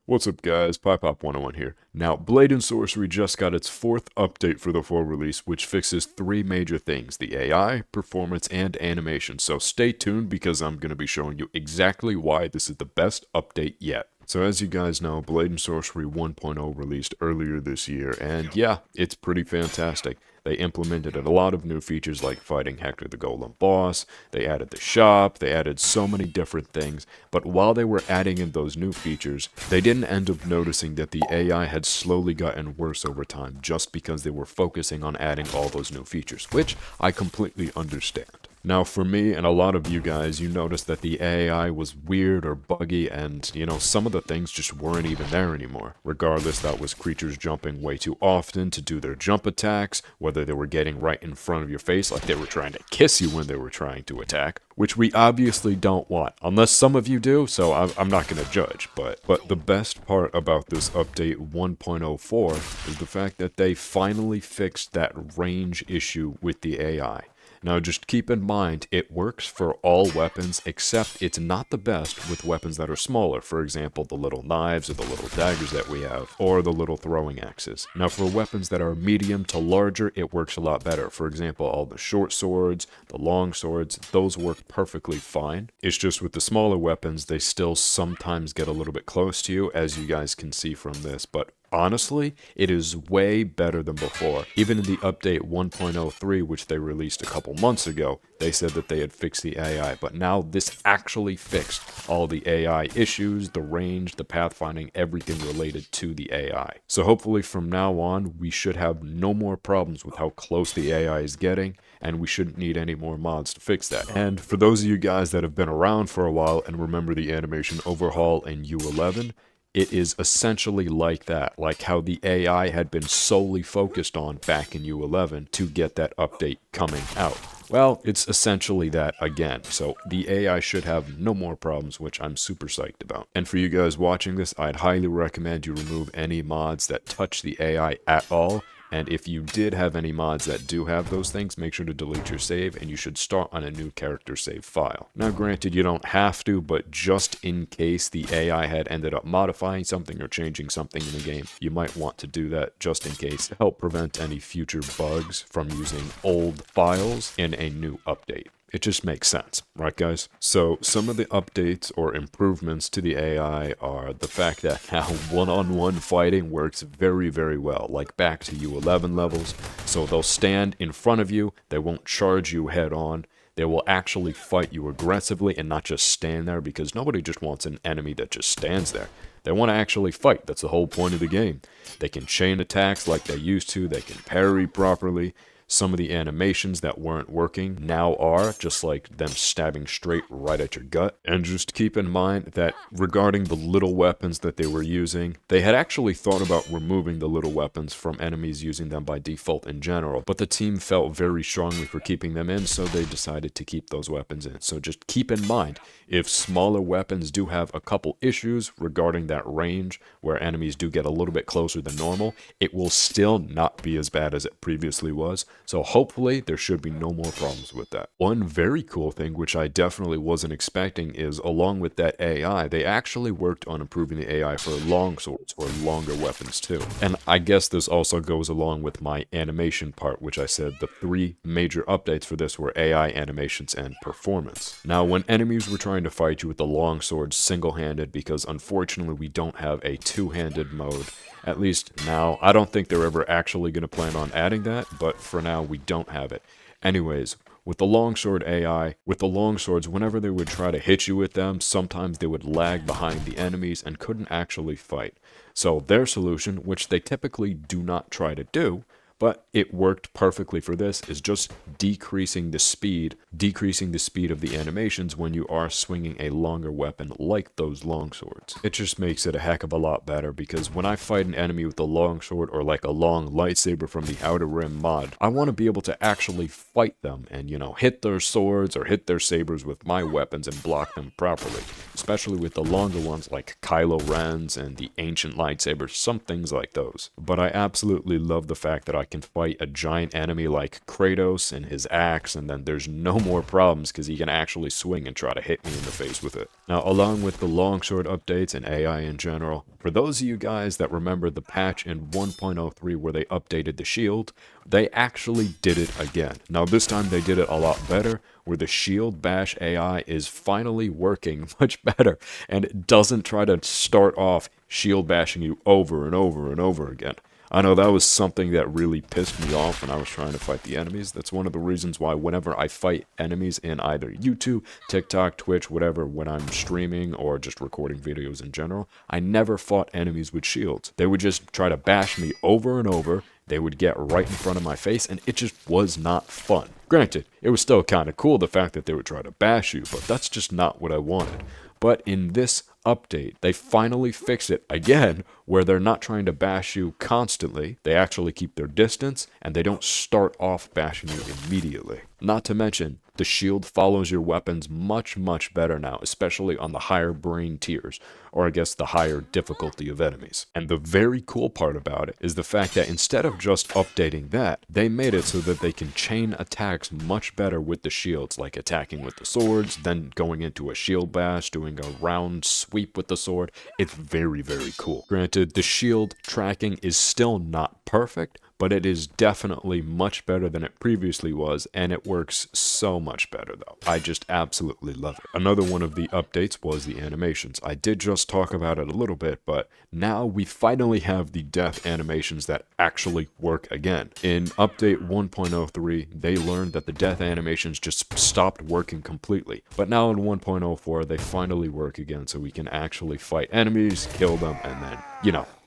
What's up guys, PiePop101 here. Now, Blade and Sorcery just got its fourth update for the fall release, which fixes three major things: the AI, performance, and animation. So stay tuned because I'm going to be showing you exactly why this is the best update yet. So as you guys know, Blade and Sorcery 1.0 released earlier this year, and yeah, it's pretty fantastic. They implemented a lot of new features like fighting Hector the Golem boss, they added the shop, they added so many different things, but while they were adding in those new features, they didn't end up noticing that the AI had slowly gotten worse over time just because they were focusing on adding all those new features, which I completely understand. Now, for me and a lot of you guys, you noticed that the AI was weird or buggy, and, some of the things just weren't even there anymore. Regardless, that was creatures jumping way too often to do their jump attacks, whether they were getting right in front of your face like they were trying to kiss you when they were trying to attack, which we obviously don't want, unless some of you do, so I'm not going to judge. But the best part about this update 1.04 is the fact that they finally fixed that range issue with the AI. Now just keep in mind, it works for all weapons, except it's not the best with weapons that are smaller, for example the little knives or the little daggers that we have, or the little throwing axes. Now for weapons that are medium to larger, it works a lot better. For example, all the short swords, the long swords, those work perfectly fine. It's just with the smaller weapons, they still sometimes get a little bit close to you, as you guys can see from this, but honestly, it is way better than before. Even in the update 1.03, which they released a couple months ago, they said that they had fixed the AI, but now this actually fixed all the AI issues, the range, the pathfinding, everything related to the AI. So hopefully from now on, we should have no more problems with how close the AI is getting, and we shouldn't need any more mods to fix that. And for those of you guys that have been around for a while and remember the animation overhaul in U11, it is essentially like that, like how the AI had been solely focused on back in U11 to get that update coming out. Well, it's essentially that again, so the AI should have no more problems, which I'm super psyched about. And for you guys watching this, I'd highly recommend you remove any mods that touch the AI at all. And if you did have any mods that do have those things, make sure to delete your save, and you should start on a new character save file. Now granted, you don't have to, but just in case the AI had ended up modifying something or changing something in the game, you might want to do that just in case to help prevent any future bugs from using old files in a new update. It just makes sense, right guys? So some of the updates or improvements to the AI are the fact that now one-on-one fighting works very, very well, like back to U11 levels. So they'll stand in front of you, they won't charge you head on, they will actually fight you aggressively and not just stand there, because nobody just wants an enemy that just stands there. They want to actually fight. That's the whole point of the game. They can chain attacks like they used to, they can parry properly. Some of the animations that weren't working now are, just like them stabbing straight right at your gut. And just keep in mind that regarding the little weapons that they were using, they had actually thought about removing the little weapons from enemies using them by default in general, but the team felt very strongly for keeping them in, so they decided to keep those weapons in. So just keep in mind, if smaller weapons do have a couple issues regarding that range, where enemies do get a little bit closer than normal, it will still not be as bad as it previously was. So hopefully there should be no more problems with that. One very cool thing, which I definitely wasn't expecting, is along with that AI, they actually worked on improving the AI for long swords or longer weapons too. And I guess this also goes along with my animation part, which I said the three major updates for this were AI, animations, and performance. Now when enemies were trying to fight you with the long swords single-handed, because unfortunately we don't have a two-handed mode, at least now. I don't think they're ever actually going to plan on adding that, but for now we don't have it. Anyways, with the longsword AI, with the longswords, whenever they would try to hit you with them, sometimes they would lag behind the enemies and couldn't actually fight. So their solution, which they typically do not try to do, but it worked perfectly for this, is just decreasing the speed of the animations when you are swinging a longer weapon like those longswords. It just makes it a heck of a lot better, because when I fight an enemy with a longsword or like a long lightsaber from the Outer Rim mod, I want to be able to actually fight them and, hit their swords or hit their sabers with my weapons and block them properly, especially with the longer ones like Kylo Ren's and the ancient lightsabers, some things like those. But I absolutely love the fact that I can fight a giant enemy like Kratos and his axe, and then there's no more problems because he can actually swing and try to hit me in the face with it. Now, along with the longsword updates and AI in general, for those of you guys that remember the patch in 1.03 where they updated the shield, they actually did it again. Now, this time they did it a lot better, where the shield bash AI is finally working much better, and it doesn't try to start off shield bashing you over and over and over again. I know that was something that really pissed me off when I was trying to fight the enemies. That's one of the reasons why whenever I fight enemies in either YouTube, TikTok, Twitch, whatever, when I'm streaming or just recording videos in general, I never fought enemies with shields. They would just try to bash me over and over. They would get right in front of my face, and it just was not fun. Granted, it was still kind of cool the fact that they would try to bash you, but that's just not what I wanted. But in this update, they finally fixed it again, where they're not trying to bash you constantly. They actually keep their distance, and they don't start off bashing you immediately. Not to mention, the shield follows your weapons much, much better now, especially on the higher brain tiers, or I guess the higher difficulty of enemies. And the very cool part about it is the fact that instead of just updating that, they made it so that they can chain attacks much better with the shields, like attacking with the swords, then going into a shield bash, doing a round sweep with the sword. It's very, very cool. Granted, the shield tracking is still not perfect, but it is definitely much better than it previously was, and it works so much better though. I just absolutely love it. Another one of the updates was the animations. I did just talk about it a little bit, but now we finally have the death animations that actually work again. In update 1.03, they learned that the death animations just stopped working completely, but now in 1.04, they finally work again, so we can actually fight enemies, kill them, and then,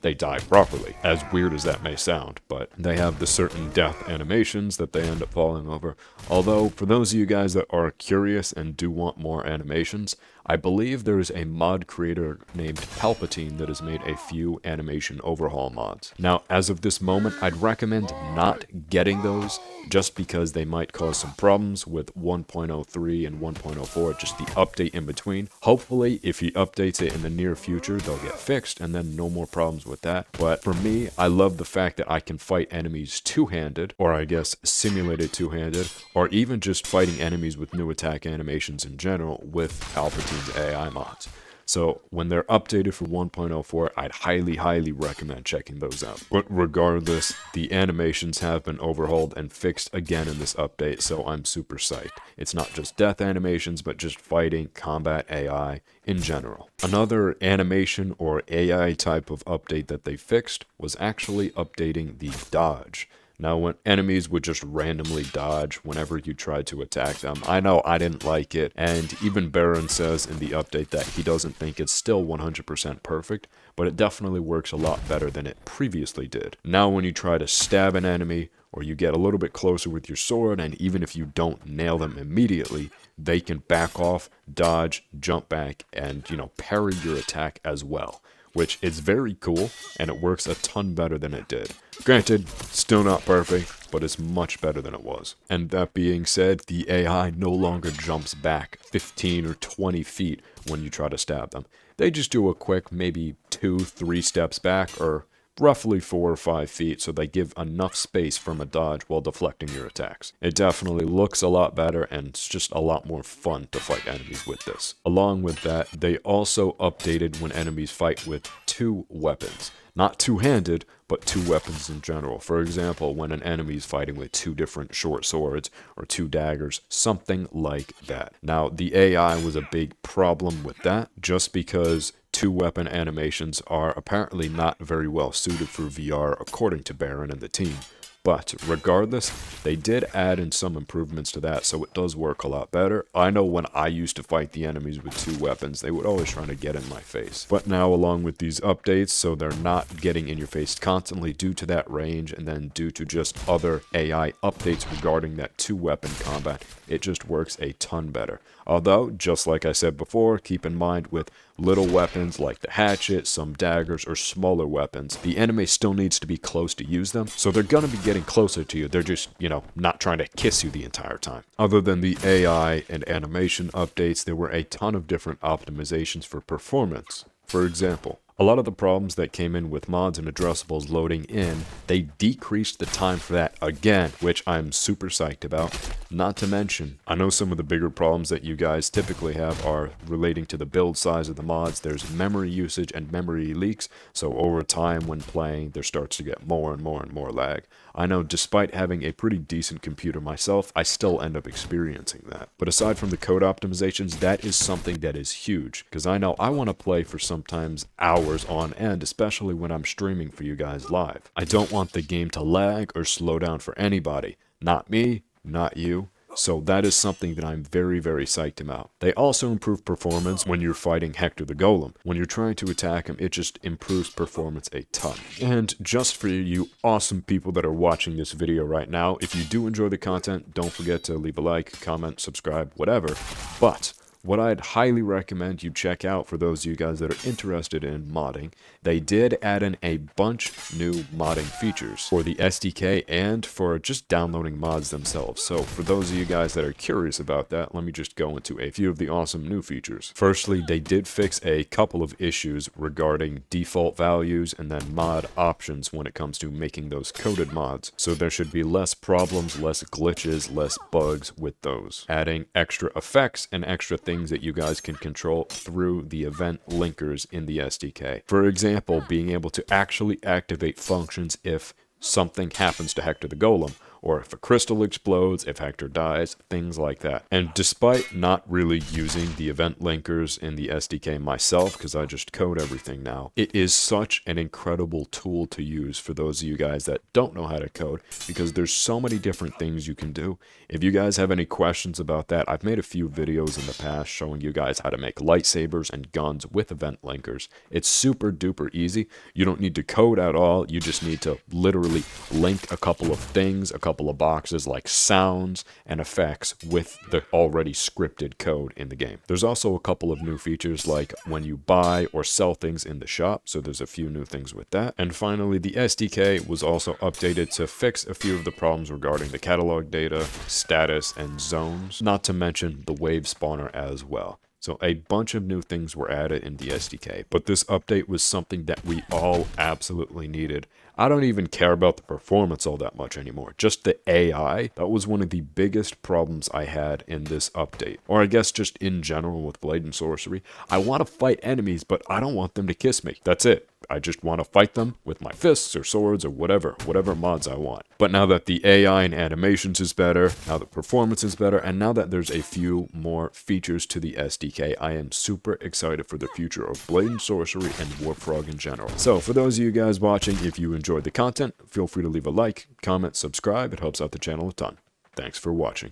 they die properly. As weird as that may sound, but they have the certain death animations that they end up falling over. Although, for those of you guys that are curious and do want more animations, I believe there's a mod creator named Palpatine that has made a few animation overhaul mods. Now, as of this moment, I'd recommend not getting those just because they might cause some problems with 1.03 and 1.04, just the update in between. Hopefully, if he updates it in the near future, they'll get fixed and then no more problems with that. But for me, I love the fact that I can fight enemies two-handed, or I guess simulated two-handed, or even just fighting enemies with new attack animations in general with Palpatine's AI mods. So when they're updated for 1.04, I'd highly recommend checking those out. But regardless, the animations have been overhauled and fixed again in this update, so I'm super psyched. It's not just death animations, but just fighting, combat, AI in general. Another animation or AI type of update that they fixed was actually updating the dodge. Now, when enemies would just randomly dodge whenever you tried to attack them, I know I didn't like it, and even Baron says in the update that he doesn't think it's still 100% perfect, but it definitely works a lot better than it previously did. Now, when you try to stab an enemy, or you get a little bit closer with your sword, and even if you don't nail them immediately, they can back off, dodge, jump back, and, parry your attack as well, which is very cool, and it works a ton better than it did. Granted, still not perfect, but it's much better than it was. And that being said, the AI no longer jumps back 15 or 20 feet when you try to stab them. They just do a quick, maybe 2-3 steps back, or roughly 4 or 5 feet, so they give enough space from a dodge while deflecting your attacks. It definitely looks a lot better, and it's just a lot more fun to fight enemies with this. Along with that, they also updated when enemies fight with 2 weapons. Not two-handed, but 2 weapons in general. For example, when an enemy is fighting with 2 different short swords or 2 daggers, something like that. Now, the AI was a big problem with that, just because 2 weapon animations are apparently not very well suited for VR, according to Baron and the team. But regardless, they did add in some improvements to that, so it does work a lot better. I know when I used to fight the enemies with 2 weapons, they would always try to get in my face. But now, along with these updates, so they're not getting in your face constantly due to that range, and then due to just other AI updates regarding that 2 weapon combat, it just works a ton better. Although, just like I said before, keep in mind with little weapons like the hatchet, some daggers, or smaller weapons, the enemy still needs to be close to use them, so they're gonna be getting closer to you. They're just, not trying to kiss you the entire time. Other than the AI and animation updates, there were a ton of different optimizations for performance. For example, A lot of the problems that came in with mods and addressables loading in, they decreased the time for that again, which I'm super psyched about. Not to mention, I know some of the bigger problems that you guys typically have are relating to the build size of the mods. There's memory usage and memory leaks, so over time when playing, there starts to get more and more and more lag. I know despite having a pretty decent computer myself, I still end up experiencing that. But aside from the code optimizations, that is something that is huge, because I know I want to play for sometimes hours on end, especially when I'm streaming for you guys live. I don't want the game to lag or slow down for anybody. Not me, not you. So that is something that I'm very, very psyched about. They also improve performance when you're fighting Hector the Golem. When you're trying to attack him, it just improves performance a ton. And just for you awesome people that are watching this video right now, if you do enjoy the content, don't forget to leave a like, comment, subscribe, whatever. But what I'd highly recommend you check out for those of you guys that are interested in modding, they did add in a bunch new modding features for the SDK and for just downloading mods themselves. So for those of you guys that are curious about that, let me just go into a few of the awesome new features. Firstly, they did fix a couple of issues regarding default values and then mod options when it comes to making those coded mods. So there should be less problems, less glitches, less bugs with those. Adding extra effects and extra things that you guys can control through the event linkers in the SDK. For example, being able to actually activate functions if something happens to Hector the Golem, or if a crystal explodes, if Hector dies, things like that. And despite not really using the event linkers in the SDK myself, because I just code everything now, it is such an incredible tool to use for those of you guys that don't know how to code, because there's so many different things you can do. If you guys have any questions about that, I've made a few videos in the past showing you guys how to make lightsabers and guns with event linkers. It's super duper easy. You don't need to code at all. You just need to literally link a couple of things, a couple of boxes like sounds and effects with the already scripted code in the game. There's also a couple of new features like when you buy or sell things in the shop, so there's a few new things with that. And finally, the SDK was also updated to fix a few of the problems regarding the catalog data, status, and zones, not to mention the wave spawner as well. So a bunch of new things were added in the SDK, but this update was something that we all absolutely needed. I don't even care about the performance all that much anymore. Just the AI, that was one of the biggest problems I had in this update. Or I guess just in general with Blade and Sorcery. I want to fight enemies, but I don't want them to kiss me. That's it. I just want to fight them with my fists or swords or whatever mods I want. But now that the AI and animations is better, now that performance is better, and now that there's a few more features to the SDK, I am super excited for the future of Blade and Sorcery and Warfrog in general. So for those of you guys watching, if you enjoyed the content, feel free to leave a like, comment, subscribe. It helps out the channel a ton. Thanks for watching.